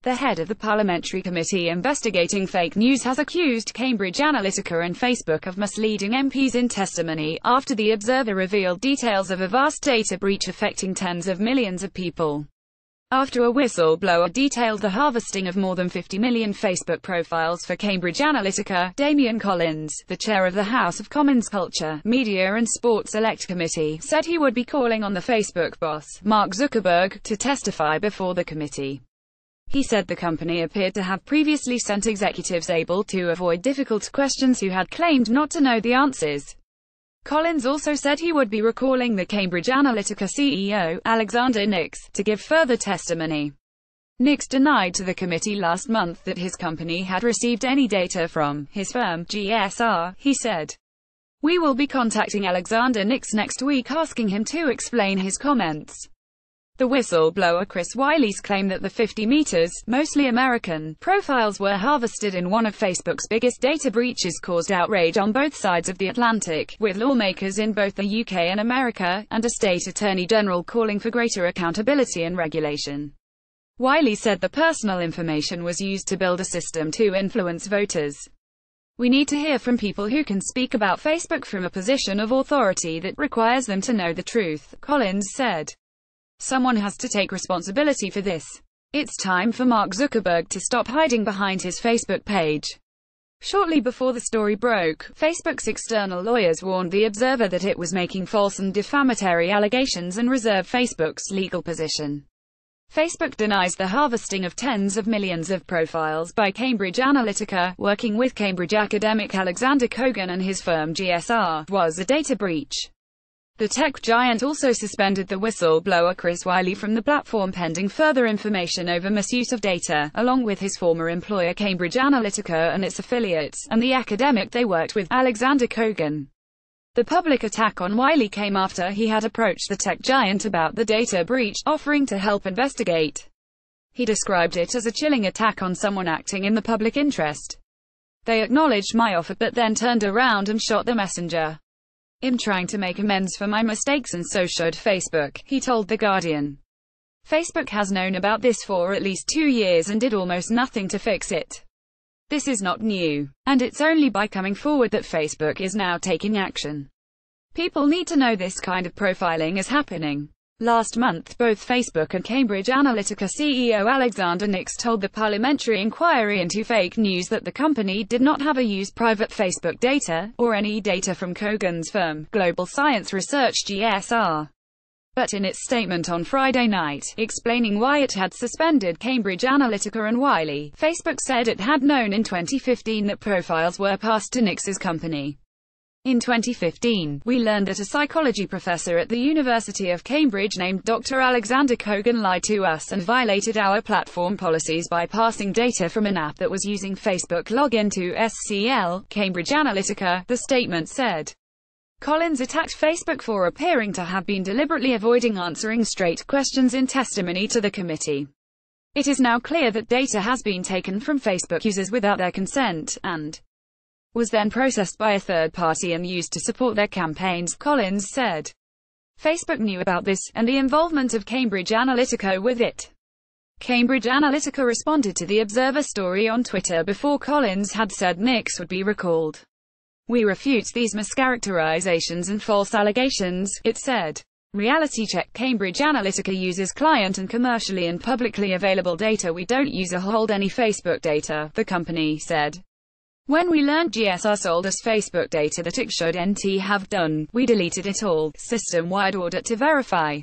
The head of the parliamentary committee investigating fake news has accused Cambridge Analytica and Facebook of misleading MPs in testimony, after the Observer revealed details of a vast data breach affecting tens of millions of people. After a whistleblower detailed the harvesting of more than 50 million Facebook profiles for Cambridge Analytica, Damian Collins, the chair of the House of Commons Culture, Media and Sport Select Committee, said he would be calling on the Facebook boss, Mark Zuckerberg, to testify before the committee. He said the company appeared to have previously sent executives able to avoid difficult questions who had claimed not to know the answers. Collins also said he would be recalling the Cambridge Analytica CEO, Alexander Nix, to give further testimony. Nix denied to the committee last month that his company had received any data from his firm, GSR. He said, "We will be contacting Alexander Nix next week asking him to explain his comments." The whistleblower Chris Wiley's claim that the 50 meters, mostly American, profiles were harvested in one of Facebook's biggest data breaches caused outrage on both sides of the Atlantic, with lawmakers in both the UK and America, and a state attorney general calling for greater accountability and regulation. Wiley said the personal information was used to build a system to influence voters. "We need to hear from people who can speak about Facebook from a position of authority that requires them to know the truth," Collins said. "Someone has to take responsibility for this. It's time for Mark Zuckerberg to stop hiding behind his Facebook page." Shortly before the story broke, Facebook's external lawyers warned The Observer that it was making false and defamatory allegations and reserved Facebook's legal position. Facebook denies the harvesting of tens of millions of profiles by Cambridge Analytica, working with Cambridge academic Alexander Kogan and his firm GSR, was a data breach. The tech giant also suspended the whistleblower Chris Wiley from the platform pending further information over misuse of data, along with his former employer Cambridge Analytica and its affiliates, and the academic they worked with, Alexander Kogan. The public attack on Wiley came after he had approached the tech giant about the data breach, offering to help investigate. He described it as a chilling attack on someone acting in the public interest. "They acknowledged my offer but then turned around and shot the messenger. I'm trying to make amends for my mistakes and so should Facebook," he told The Guardian. Facebook has known about this for at least 2 years and did almost nothing to fix it. This is not new, and it's only by coming forward that Facebook is now taking action. People need to know this kind of profiling is happening. Last month, both Facebook and Cambridge Analytica CEO Alexander Nix told the parliamentary inquiry into fake news that the company did not have used private Facebook data, or any data from Kogan's firm, Global Science Research GSR. But in its statement on Friday night, explaining why it had suspended Cambridge Analytica and Wiley, Facebook said it had known in 2015 that profiles were passed to Nix's company. In 2015, we learned that a psychology professor at the University of Cambridge named Dr. Alexander Kogan lied to us and violated our platform policies by passing data from an app that was using Facebook login to SCL, Cambridge Analytica, the statement said. Collins attacked Facebook for appearing to have been deliberately avoiding answering straight questions in testimony to the committee. "It is now clear that data has been taken from Facebook users without their consent, and was then processed by a third party and used to support their campaigns," Collins said. Facebook knew about this, and the involvement of Cambridge Analytica with it. Cambridge Analytica responded to the Observer story on Twitter before Collins had said Nix would be recalled. "We refute these mischaracterizations and false allegations," it said. Reality check: Cambridge Analytica uses client and commercially and publicly available data. We don't use or hold any Facebook data, the company said. "When we learned GSR sold us Facebook data that it shouldn't have done, we deleted it all. System-wide audit to verify